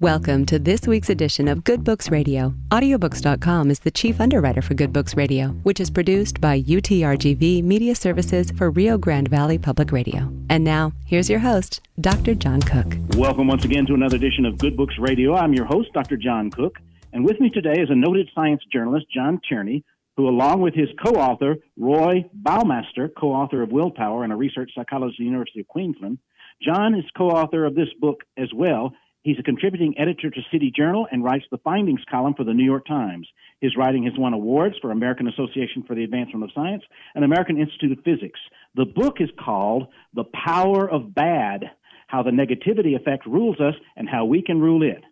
Welcome to this week's edition of Good Books Radio. Audiobooks.com is the chief underwriter for Good Books Radio, which is produced by UTRGV Media Services for Rio Grande Valley Public Radio. And now, here's your host, Dr. John Cook. Welcome once again to another edition of Good Books Radio. I'm your host, Dr. John Cook, and with me today is a noted science journalist, John Tierney, who, along with his co-author, Roy Baumeister, co-author of Willpower and a research psychologist at the University of Queensland, John is co-author of this book as well. He's a contributing editor to City Journal and writes the findings column for the New York Times. His writing has won awards for American Association for the Advancement of Science and American Institute of Physics. The book is called The Power of Bad, How the Negativity Effect Rules Us and How We Can Rule It.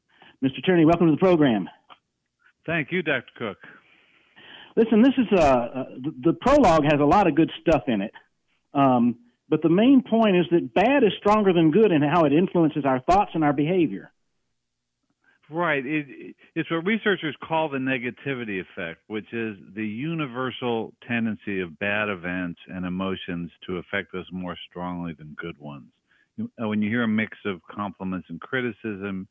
Mr. Tierney, welcome to the program. Thank you, Dr. Cook. Listen, this is the prologue has a lot of good stuff in it. But the main point is that bad is stronger than good in how it influences our thoughts and our behavior. Right. It's what researchers call the negativity effect, which is the universal tendency of bad events and emotions to affect us more strongly than good ones. When you hear a mix of compliments and criticism,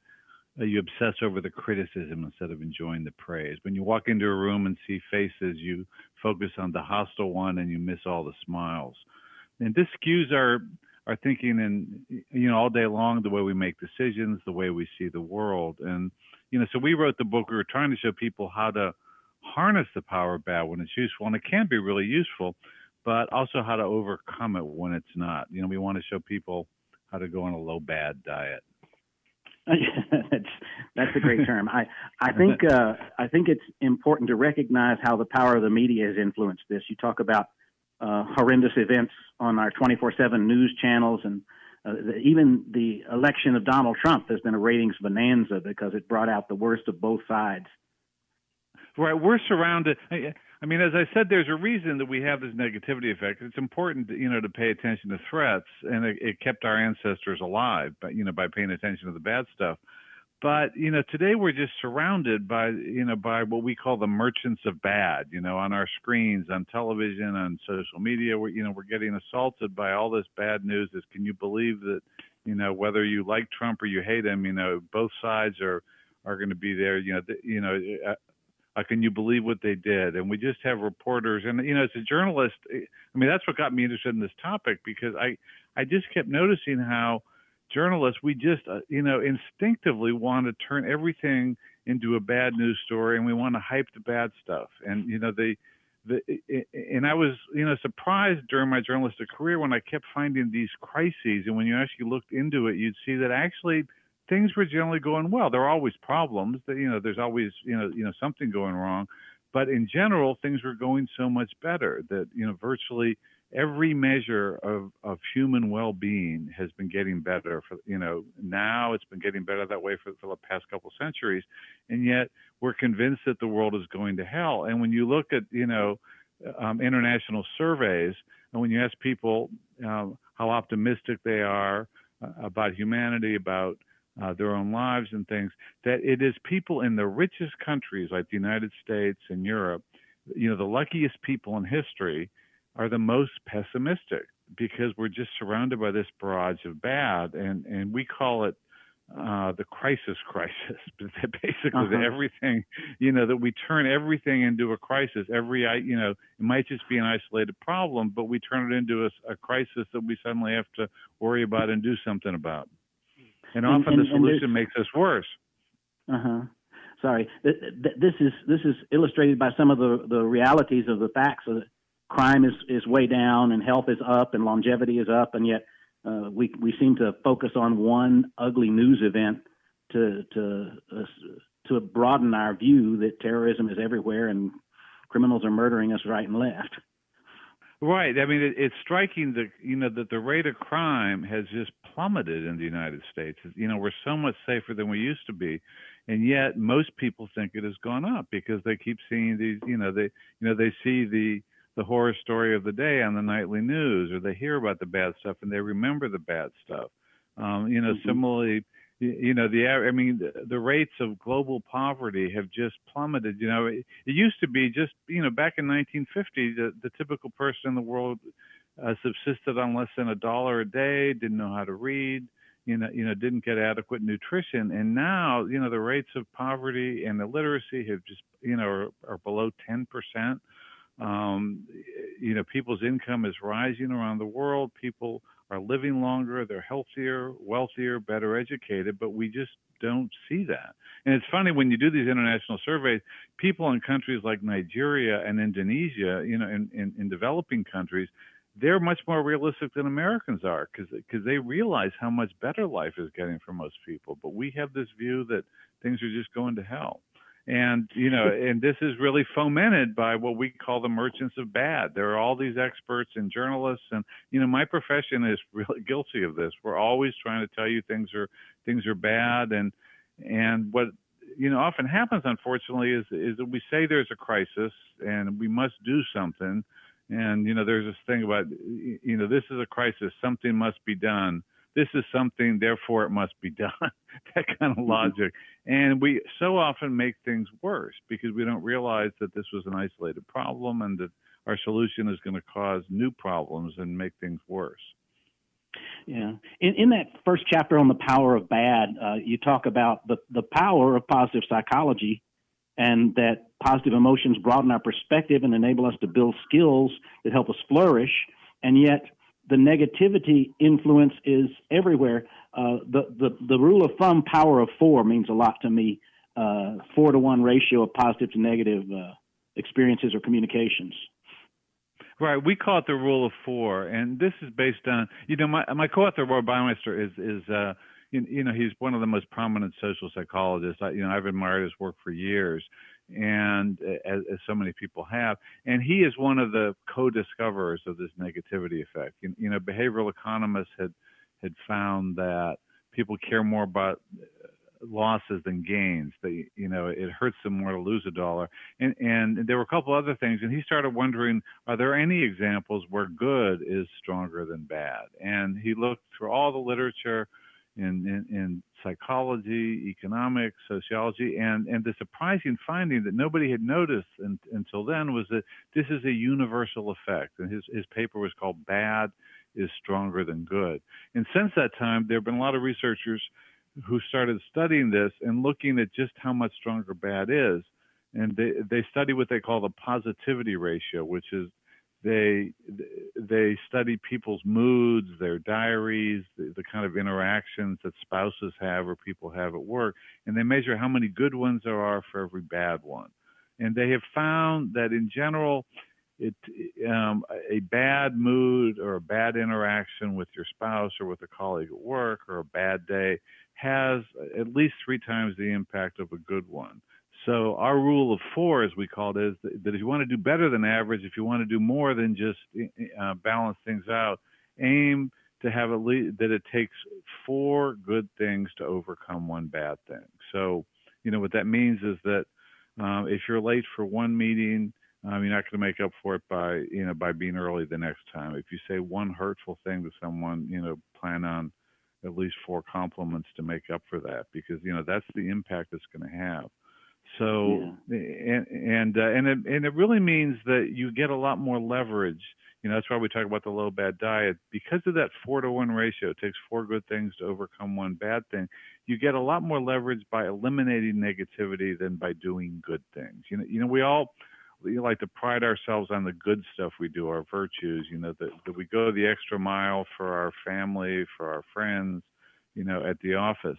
you obsess over the criticism instead of enjoying the praise. When you walk into a room and see faces, you focus on the hostile one and you miss all the smiles. And this skews our thinking and, all day long, the way we make decisions, the way we see the world. And, so we wrote the book. We were trying to show people how to harness the power of bad when it's useful. And it can be really useful, but also how to overcome it when it's not. We want to show people how to go on a low bad diet. That's a great term. I think it's important to recognize how the power of the media has influenced this. You talk about horrendous events on our 24/7 news channels, and even the election of Donald Trump has been a ratings bonanza because it brought out the worst of both sides. Right, we're surrounded. I mean, as I said, there's a reason that we have this negativity effect. It's important, to pay attention to threats, and it kept our ancestors alive, by paying attention to the bad stuff. But, today we're just surrounded by what we call the merchants of bad, on our screens, on television, on social media. We're getting assaulted by all this bad news. Can you believe that, whether you like Trump or you hate him, both sides are going to be there, can you believe what they did? And we just have reporters. And, as a journalist, that's what got me interested in this topic, because I just kept noticing how journalists, we just, instinctively want to turn everything into a bad news story, and we want to hype the bad stuff. And, and I was, surprised during my journalistic career when I kept finding these crises. And when you actually looked into it, you'd see that actually things were generally going well. There are always problems that, there's always, something going wrong. But in general, things were going so much better that, virtually every measure of human well-being has been getting better. Now it's been getting better that way for the past couple centuries, and yet we're convinced that the world is going to hell. And when you look at international surveys, and when you ask people how optimistic they are about humanity, about their own lives and things, that it is people in the richest countries like the United States and Europe, the luckiest people in history, are the most pessimistic, because we're just surrounded by this barrage of bad, and we call it the crisis. Basically, that everything, that we turn everything into a crisis. It might just be an isolated problem, but we turn it into a crisis that we suddenly have to worry about and do something about. And often the solution makes us worse. Sorry, this is illustrated by some of the realities of the facts. Crime is way down, and health is up, and longevity is up, and yet we seem to focus on one ugly news event to broaden our view that terrorism is everywhere and criminals are murdering us right and left. Right. It's striking that the rate of crime has just plummeted in the United States. We're so much safer than we used to be, and yet most people think it has gone up because they keep seeing these. They see the horror story of the day on the nightly news, or they hear about the bad stuff and they remember the bad stuff. Similarly, the rates of global poverty have just plummeted. It used to be just, back in 1950, the typical person in the world subsisted on less than $1 a day, didn't know how to read. didn't get adequate nutrition. And now, the rates of poverty and illiteracy have just, are below 10%. People's income is rising around the world. People are living longer. They're healthier, wealthier, better educated, but we just don't see that. And it's funny when you do these international surveys, people in countries like Nigeria and Indonesia, in developing countries, they're much more realistic than Americans are because they realize how much better life is getting for most people. But we have this view that things are just going to hell. And, and this is really fomented by what we call the merchants of bad. There are all these experts and journalists, and, my profession is really guilty of this. We're always trying to tell you things are bad. And what, often happens, unfortunately, is that we say there's a crisis and we must do something. And, there's this thing about, this is a crisis, something must be done. This is something, therefore it must be done. That kind of logic. And we so often make things worse because we don't realize that this was an isolated problem and that our solution is going to cause new problems and make things worse. Yeah. In that first chapter on the power of bad, you talk about the power of positive psychology and that positive emotions broaden our perspective and enable us to build skills that help us flourish. And yet the negativity influence is everywhere. The rule of thumb, power of 4, means a lot to me. 4-to-1 ratio of positive to negative experiences or communications. Right. We call it the rule of 4, and this is based on, my co-author, Roy Baumeister, is he's one of the most prominent social psychologists. I've admired his work for years, and as so many people have. And he is one of the co-discoverers of this negativity effect. Behavioral economists had found that people care more about losses than gains. It hurts them more to lose $1. And there were a couple other things, and he started wondering, are there any examples where good is stronger than bad? And he looked through all the literature in psychology, economics, sociology, and the surprising finding that nobody had noticed until then was that this is a universal effect. And his paper was called Bad is Stronger Than Good. And since that time, there have been a lot of researchers who started studying this and looking at just how much stronger bad is. And they study what they call the positivity ratio, which is they study people's moods, their diaries, the kind of interactions that spouses have or people have at work, and they measure how many good ones there are for every bad one. And they have found that in general, a bad mood or a bad interaction with your spouse or with a colleague at work or a bad day has at least 3 times the impact of a good one. So our rule of 4, as we call it, is that if you want to do better than average, if you want to do more than just balance things out, aim to have at least that it takes 4 good things to overcome 1 bad thing. So, what that means is that if you're late for one meeting, you're not going to make up for it by being early the next time. If you say one hurtful thing to someone, plan on at least 4 compliments to make up for that, because that's the impact it's going to have. So, yeah. and it really means that you get a lot more leverage. That's why we talk about the low bad diet. Because of that 4-to-1 ratio, it takes 4 good things to overcome 1 bad thing. You get a lot more leverage by eliminating negativity than by doing good things. We all like to pride ourselves on the good stuff we do, our virtues. That we go the extra mile for our family, for our friends, at the office.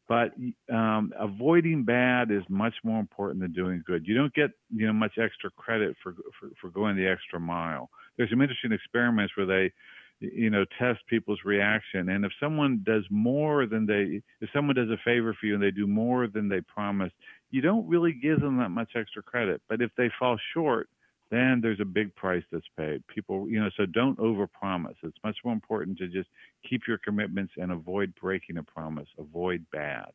But avoiding bad is much more important than doing good. You don't get much extra credit for going the extra mile. There's some interesting experiments where they test people's reaction, and if someone does a favor for you and they do more than they promised, you don't really give them that much extra credit. But if they fall short, then there's a big price that's paid. People, so don't overpromise. It's much more important to just keep your commitments and avoid breaking a promise. Avoid bad.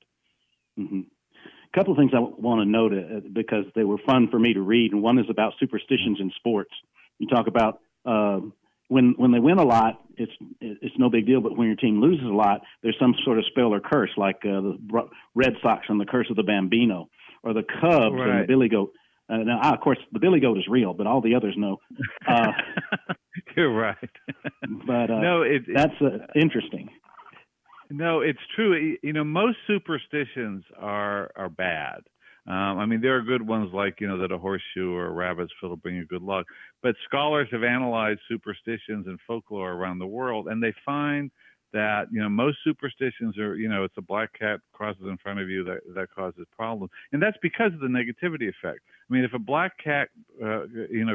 Mm-hmm. A couple of things I want to note because they were fun for me to read, and one is about superstitions in sports. You talk about when they win a lot, it's no big deal, but when your team loses a lot, there's some sort of spell or curse, like the Red Sox and the curse of the Bambino, or the Cubs and the Billy Goat. Now, of course, the Billy Goat is real, but all the others know. You're right. But that's interesting. No, it's true. Most superstitions are bad. I mean, there are good ones like, that a horseshoe or a rabbit's foot will bring you good luck. But scholars have analyzed superstitions and folklore around the world, and they find that, most superstitions are, it's a black cat crosses in front of you that causes problems. And that's because of the negativity effect. I mean, if a black cat,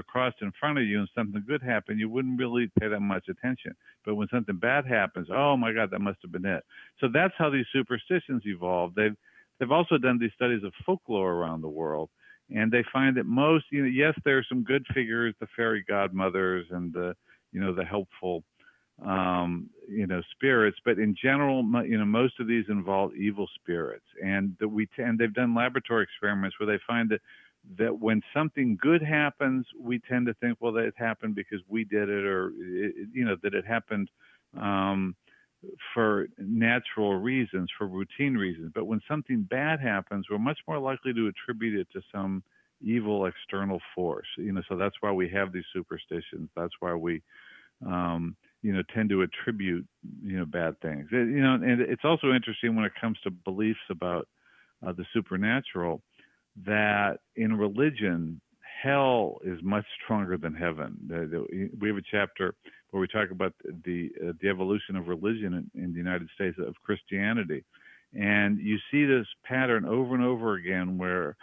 crossed in front of you and something good happened, you wouldn't really pay that much attention. But when something bad happens, oh my God, that must have been it. So that's how these superstitions evolved. They've also done these studies of folklore around the world, and they find that most, yes, there are some good figures, the fairy godmothers and the helpful, spirits, but in general, most of these involve evil spirits, and they've done laboratory experiments where they find that when something good happens, we tend to think, well, that it happened because we did it, or that it happened for natural reasons, for routine reasons. But when something bad happens, we're much more likely to attribute it to some evil external force. So that's why we have these superstitions. That's why we tend to attribute bad things. And it's also interesting when it comes to beliefs about the supernatural, that in religion, hell is much stronger than heaven. We have a chapter where we talk about the evolution of religion in the United States, of Christianity, and you see this pattern over and over again where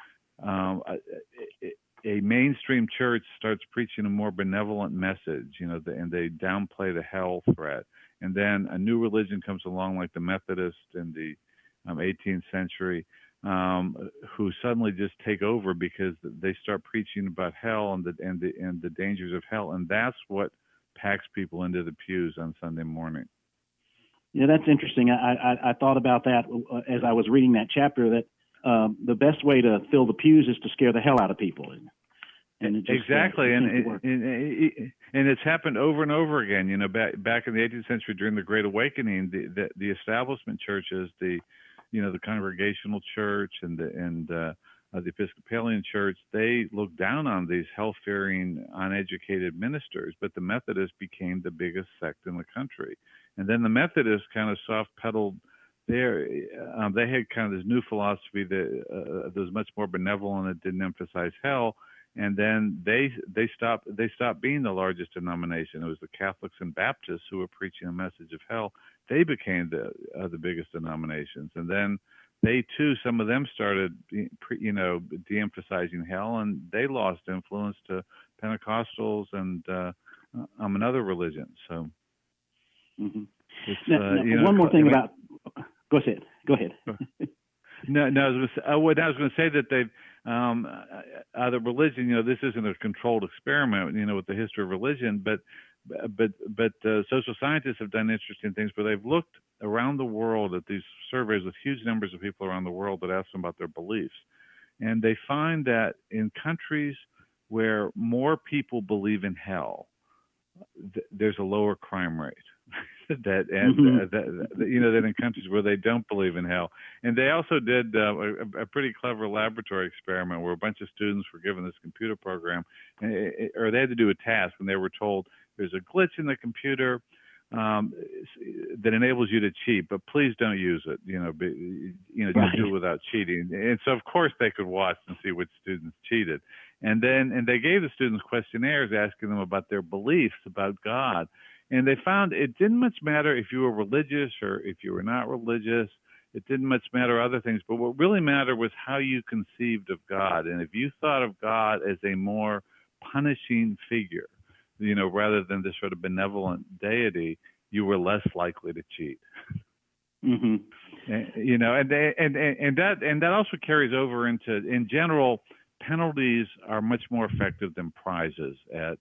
a mainstream church starts preaching a more benevolent message, and they downplay the hell threat, and then a new religion comes along like the Methodists in the 18th century. Who suddenly just take over because they start preaching about hell and the dangers of hell, and that's what packs people into the pews on Sunday morning. Yeah, that's interesting. I thought about that as I was reading that chapter. That the best way to fill the pews is to scare the hell out of people, and it just, exactly, and it's happened over and over again. Back in the 18th century during the Great Awakening, the establishment churches, the Congregational Church and the Episcopalian Church, they looked down on these hell-fearing, uneducated ministers, but the Methodists became the biggest sect in the country. And then the Methodists kind of soft-pedaled they had kind of this new philosophy that was much more benevolent. It didn't emphasize hell. And then they stopped being the largest denomination. It was the Catholics and Baptists who were preaching a message of hell. They became the biggest denominations. And then they too, some of them started, de-emphasizing hell, and they lost influence to Pentecostals and other religions. So, one more thing about. Go ahead. No, I was going to say that they've the religion. This isn't a controlled experiment. With the history of religion, but social scientists have done interesting things where they've looked around the world at these surveys with huge numbers of people around the world that ask them about their beliefs, and they find that in countries where more people believe in hell, there's a lower crime rate. Than in countries where they don't believe in hell. And they also did a pretty clever laboratory experiment where a bunch of students were given this computer program, or they had to do a task, and they were told there's a glitch in the computer that enables you to cheat, but please don't use it. Just do it without cheating. And so, of course, they could watch and see which students cheated. And they gave the students questionnaires asking them about their beliefs about God. And they found it didn't much matter if you were religious or if you were not religious. It didn't much matter other things. But what really mattered was how you conceived of God. And if you thought of God as a more punishing figure, rather than this sort of benevolent deity, you were less likely to cheat. Mm-hmm. And that also carries over into, in general, penalties are much more effective than prizes at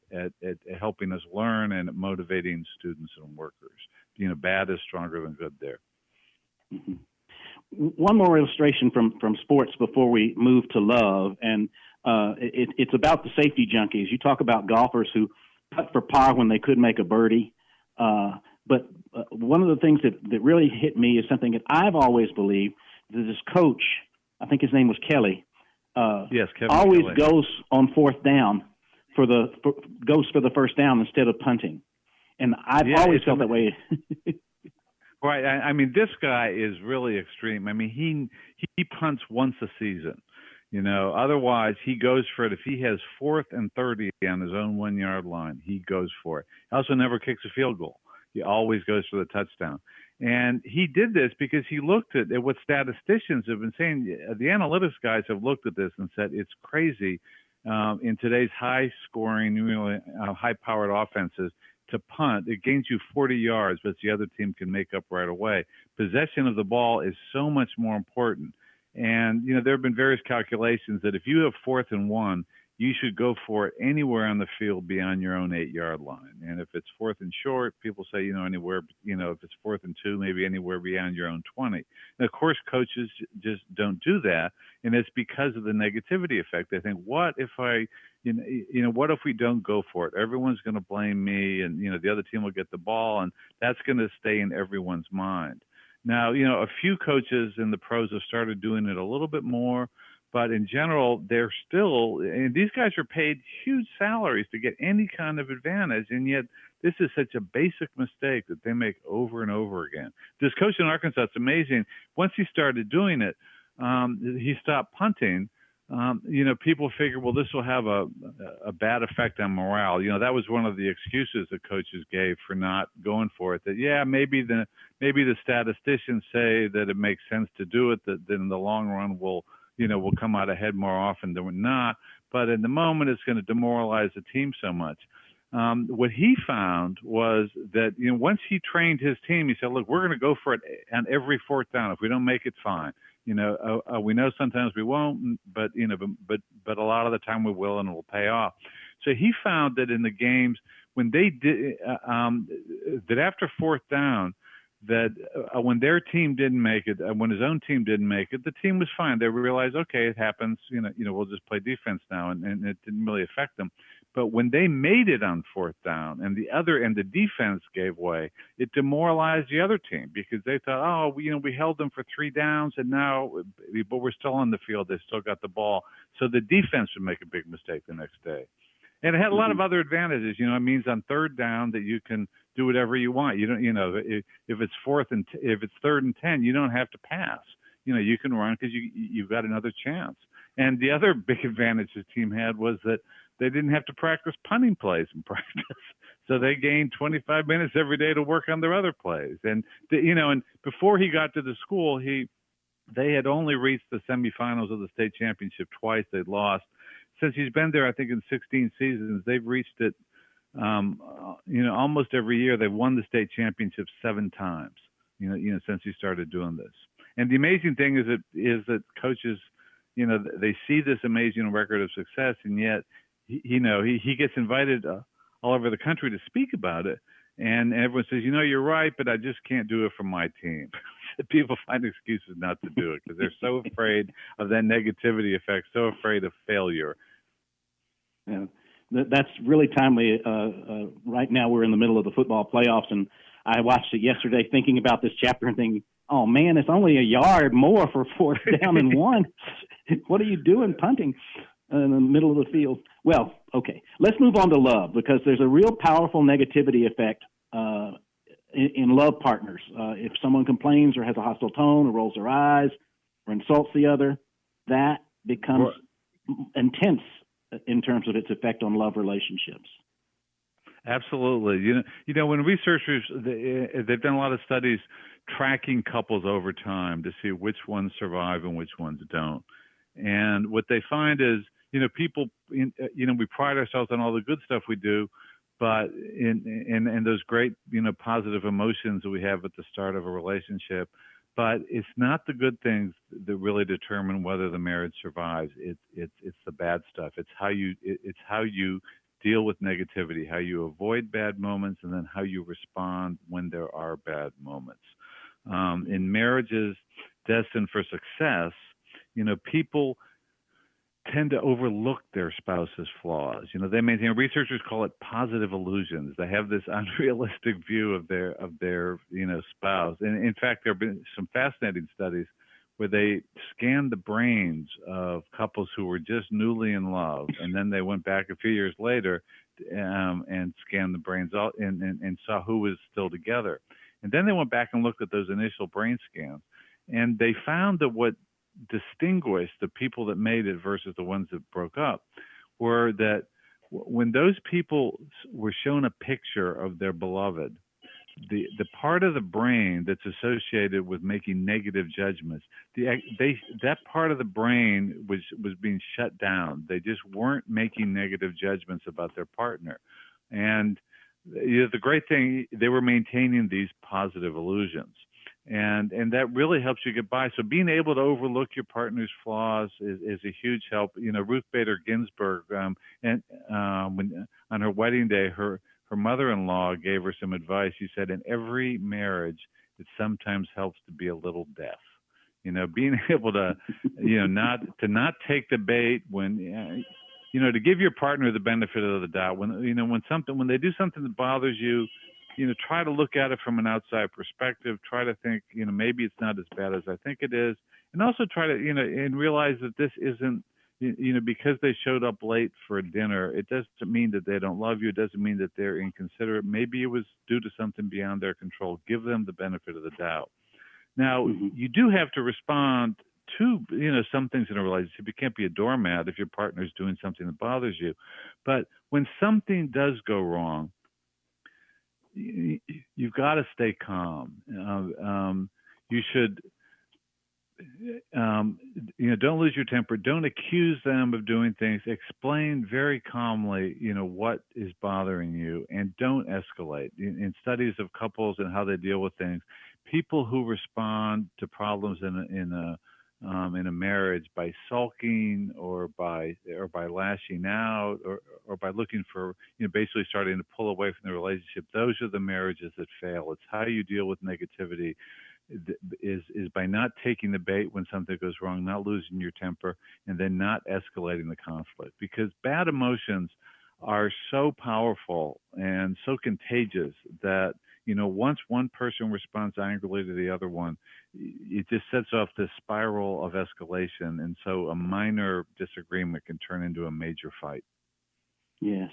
helping us learn and at motivating students and workers. Bad is stronger than good there. Mm-hmm. One more illustration from sports before we move to love, and it's about the safety junkies. You talk about golfers who putt for par when they could make a birdie. But one of the things that really hit me is something that I've always believed, that this coach, I think his name was Kelly, yes, Kevin always Kelly. goes on fourth down goes for the first down instead of punting, and I've always felt that way. Right. I mean, this guy is really extreme. I mean, he punts once a season. Otherwise he goes for it. If he has 4th and 30 on his own 1 yard line, he goes for it. He also never kicks a field goal. He always goes for the touchdown. And he did this because he looked at what statisticians have been saying. The analytics guys have looked at this and said it's crazy in today's high-scoring, high-powered offenses to punt. It gains you 40 yards, but the other team can make up right away. Possession of the ball is so much more important. And, there have been various calculations that if you have 4th and 1, you should go for it anywhere on the field beyond your own 8-yard line. And if it's 4th and short, people say, anywhere, if it's 4th and 2, maybe anywhere beyond your own 20. And of course, coaches just don't do that. And it's because of the negativity effect. They think, what if what if we don't go for it? Everyone's going to blame me, and, the other team will get the ball, and that's going to stay in everyone's mind. Now, a few coaches in the pros have started doing it a little bit more, but in general, they're still, and these guys are paid huge salaries to get any kind of advantage, and yet this is such a basic mistake that they make over and over again. This coach in Arkansas, it's amazing. Once he started doing it, he stopped punting. People figure, well, this will have a bad effect on morale. That was one of the excuses that coaches gave for not going for it. That maybe the statisticians say that it makes sense to do it. That in the long run we'll come out ahead more often than we're not. But in the moment, it's going to demoralize the team so much. What he found was that once he trained his team, he said, look, we're going to go for it on every 4th down. If we don't make it, fine. We know sometimes we won't, but a lot of the time we will, and it will pay off. So he found that in the games when they did that after 4th down, that when their team didn't make it, when his own team didn't make it, the team was fine. They realized, okay, it happens. We'll just play defense now, and it didn't really affect them. But when they made it on 4th down, and the defense gave way, it demoralized the other team because they thought, we held them for 3 downs, and but we're still on the field. They still got the ball, so the defense would make a big mistake the next day. And it had a lot of other advantages. It means on 3rd down that you can do whatever you want. You don't, if it's 3rd and 10, you don't have to pass. You can run because you've got another chance. And the other big advantage the team had was that they didn't have to practice punting plays in practice. So they gained 25 minutes every day to work on their other plays. And and before he got to the school, they had only reached the semifinals of the state championship twice. They'd lost. Since he's been there, I think in 16 seasons, they've reached it. Almost every year they've won the state championship 7 times. Since he started doing this. And the amazing thing is that coaches, they see this amazing record of success, and yet he gets invited all over the country to speak about it, and everyone says, you're right, but I just can't do it for my team. People find excuses not to do it because they're so afraid of that negativity effect, so afraid of failure. Yeah, that's really timely. Right now we're in the middle of the football playoffs, and I watched it yesterday thinking about this chapter and thinking, oh, man, it's only a yard more for 4th down and 1. What are you doing punting in the middle of the field? Well, okay, let's move on to love, because there's a real powerful negativity effect in love partners. If someone complains or has a hostile tone or rolls their eyes or insults the other, that becomes intense in terms of its effect on love relationships. Absolutely. When researchers, they've done a lot of studies tracking couples over time to see which ones survive and which ones don't. And what they find is, people, we pride ourselves on all the good stuff we do, but in those great, positive emotions that we have at the start of a relationship. But it's not the good things that really determine whether the marriage survives. It's the bad stuff. It's how you deal with negativity, how you avoid bad moments, and then how you respond when there are bad moments. In marriages destined for success, people tend to overlook their spouse's flaws. They maintain, researchers call it positive illusions. They have this unrealistic view of their spouse. And in fact, there have been some fascinating studies where they scanned the brains of couples who were just newly in love, and then they went back a few years later and scanned the brains out and saw who was still together. And then they went back and looked at those initial brain scans, and they found that what distinguished the people that made it versus the ones that broke up were that when those people were shown a picture of their beloved, the part of the brain that's associated with making negative judgments, that part of the brain was being shut down. They just weren't making negative judgments about their partner. And the great thing, they were maintaining these positive illusions. And that really helps you get by. So being able to overlook your partner's flaws is a huge help. Ruth Bader Ginsberg, when on her wedding day, her mother-in-law gave her some advice. She said, in every marriage, it sometimes helps to be a little deaf. Being able to, not take the bait when, to give your partner the benefit of the doubt. When they do something that bothers you, try to look at it from an outside perspective. Try to think, maybe it's not as bad as I think it is. And also try to, and realize that this isn't, because they showed up late for dinner, it doesn't mean that they don't love you. It doesn't mean that they're inconsiderate. Maybe it was due to something beyond their control. Give them the benefit of the doubt. Now, you do have to respond to, some things in a relationship. You can't be a doormat if your partner is doing something that bothers you. But when something does go wrong, you've got to stay calm. You should, don't lose your temper. Don't accuse them of doing things. Explain very calmly, what is bothering you, and don't escalate. In studies of couples and how they deal with things, people who respond to problems in a marriage by sulking or by lashing out or by looking for, basically starting to pull away from the relationship, those are the marriages that fail. It's how you deal with negativity is by not taking the bait when something goes wrong, not losing your temper, and then not escalating the conflict. Because bad emotions are so powerful and so contagious that, once one person responds angrily to the other one, it just sets off this spiral of escalation. And so a minor disagreement can turn into a major fight. Yes.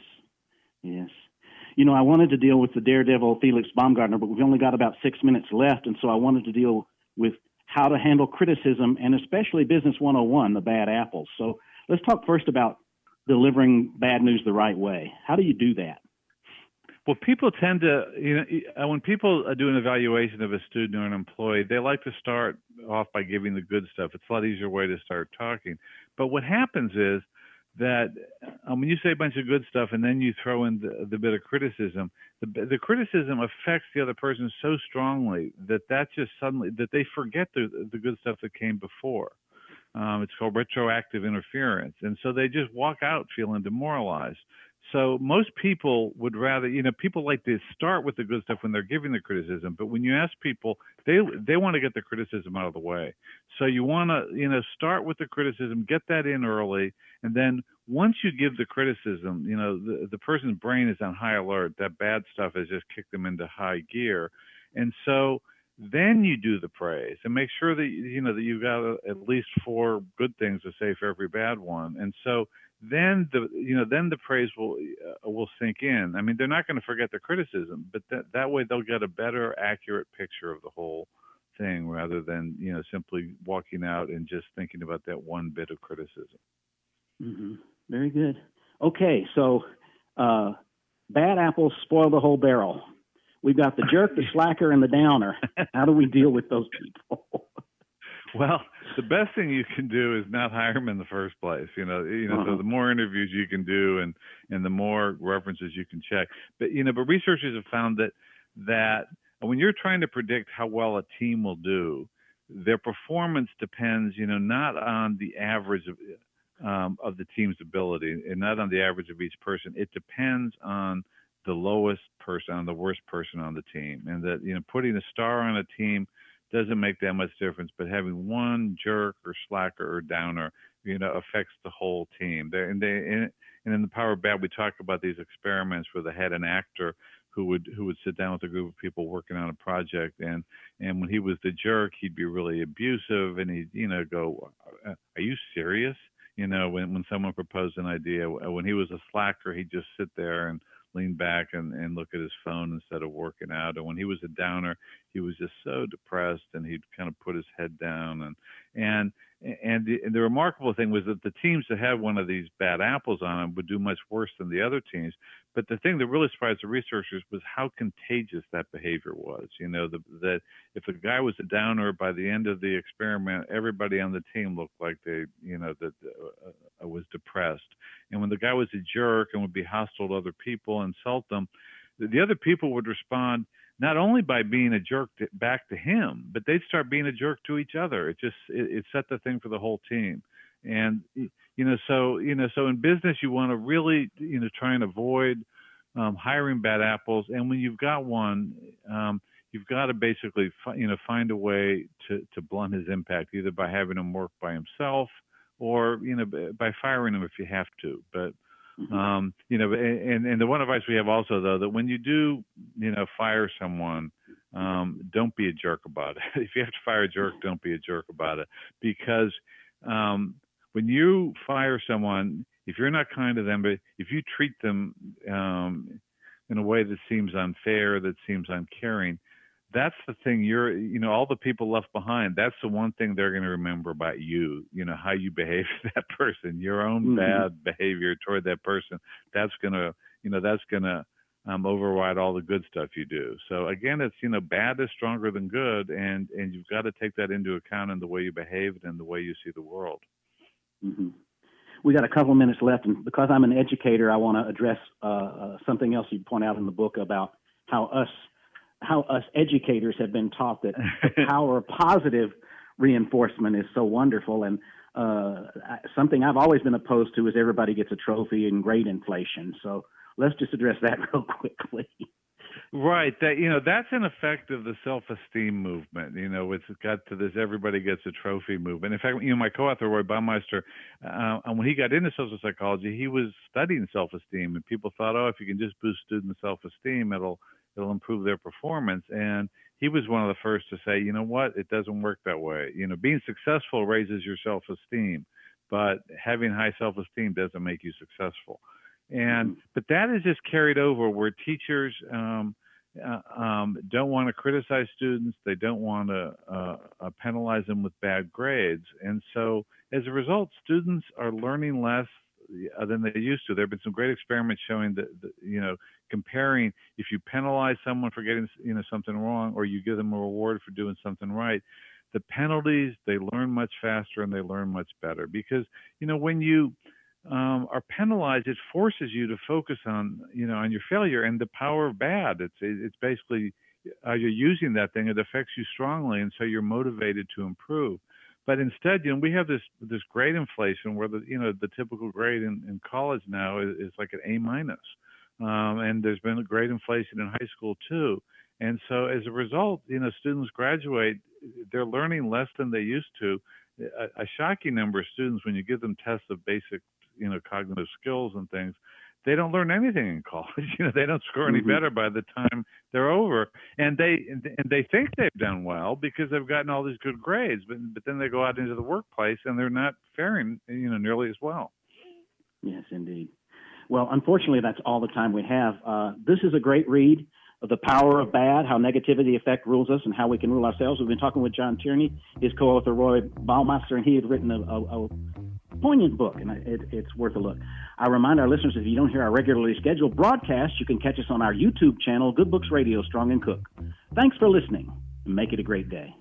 I wanted to deal with the daredevil Felix Baumgartner, but we've only got about 6 minutes left. And so I wanted to deal with how to handle criticism and especially Business 101, the bad apples. So let's talk first about delivering bad news the right way. How do you do that? Well, people tend to, when people do an evaluation of a student or an employee, they like to start off by giving the good stuff. It's a lot easier way to start talking. But what happens is that when you say a bunch of good stuff and then you throw in the bit of criticism, the criticism affects the other person so strongly that just suddenly, that they forget the good stuff that came before. It's called retroactive interference. And so they just walk out feeling demoralized. So most people would rather, people like to start with the good stuff when they're giving the criticism. But when you ask people, they want to get the criticism out of the way. So you want to, start with the criticism, get that in early. And then once you give the criticism, the person's brain is on high alert. That bad stuff has just kicked them into high gear. And so then you do the praise and make sure that, that you've got at least 4 good things to say for every bad one. And so then the praise will sink in. I mean, they're not going to forget the criticism, but that way they'll get a better, accurate picture of the whole thing rather than, simply walking out and just thinking about that one bit of criticism. Mm-hmm. Very good. Okay, so bad apples spoil the whole barrel. We've got the jerk, the slacker, and the downer. How do we deal with those people? Well, the best thing you can do is not hire them in the first place. So the more interviews you can do and the more references you can check. But researchers have found that when you're trying to predict how well a team will do, their performance depends, not on the average of the team's ability and not on the average of each person. It depends on the lowest person, on the worst person on the team. And that, putting a star on a team doesn't make that much difference, but having one jerk or slacker or downer, affects the whole team. And in The Power of Bad, we talk about these experiments where they had an actor who would sit down with a group of people working on a project, and when he was the jerk, he'd be really abusive, and he'd go, "Are you serious?" When someone proposed an idea. When he was a slacker, he'd just sit there and lean back and look at his phone instead of working out. And when he was a downer, he was just so depressed, and he'd kind of put his head down. And the remarkable thing was that the teams that had one of these bad apples on them would do much worse than the other teams. But the thing that really surprised the researchers was how contagious that behavior was. That if a guy was a downer, by the end of the experiment, everybody on the team looked like they, was depressed. And when the guy was a jerk and would be hostile to other people, insult them, the other people would respond not only by being a jerk back to him, but they'd start being a jerk to each other. It set the thing for the whole team. And, so in business, you want to really, try and avoid hiring bad apples. And when you've got one, you've got to basically, find a way to blunt his impact, either by having him work by himself or, by firing him if you have to. But, and the one advice we have also, though, that when you do, fire someone, don't be a jerk about it. If you have to fire a jerk, don't be a jerk about it. Because when you fire someone, if you're not kind to them, but if you treat them in a way that seems unfair, that seems uncaring, that's the thing all the people left behind, that's the one thing they're going to remember about you, how you behave to that person, your own bad behavior toward that person. That's going to override all the good stuff you do. So again, it's, bad is stronger than good. And you've got to take that into account in the way you behave and the way you see the world. Mm-hmm. We got a couple of minutes left. And because I'm an educator, I want to address something else you point out in the book about how us educators have been taught that the power of positive reinforcement is so wonderful. And something I've always been opposed to is everybody gets a trophy and grade inflation. So let's just address that real quickly. Right. That's an effect of the self-esteem movement. It's got to this everybody gets a trophy movement. In fact, my co-author, Roy Baumeister, when he got into social psychology, he was studying self-esteem, and people thought, if you can just boost student self-esteem, it'll improve their performance. And he was one of the first to say, what, it doesn't work that way. Being successful raises your self-esteem, but having high self-esteem doesn't make you successful. But that is just carried over where teachers don't want to criticize students. They don't want to penalize them with bad grades. And so as a result, students are learning less than they used to. There have been some great experiments showing that, comparing if you penalize someone for getting, something wrong, or you give them a reward for doing something right, the penalties, they learn much faster and they learn much better. Because, when you are penalized, it forces you to focus on, on your failure and the power of bad. It's basically you're using that thing. It affects you strongly, and so you're motivated to improve. But instead, we have this grade inflation where the typical grade in college now is like an A-, and there's been a grade inflation in high school too. And so as a result, students graduate, they're learning less than they used to. A shocking number of students, when you give them tests of basic, cognitive skills and things, they don't learn anything in college. They don't score any better by the time they're over, and they think they've done well because they've gotten all these good grades. But then they go out into the workplace and they're not faring, nearly as well. Yes, indeed. Well, unfortunately, that's all the time we have. This is a great read of The Power of Bad: How Negativity Effect Rules Us and How We Can Rule Ourselves. We've been talking with John Tierney, his co-author Roy Baumeister, and he had written a poignant book, and it's worth a look. I remind our listeners, if you don't hear our regularly scheduled broadcast, you can catch us on our YouTube channel, Good Books Radio, Strong and Cook. Thanks for listening, and make it a great day.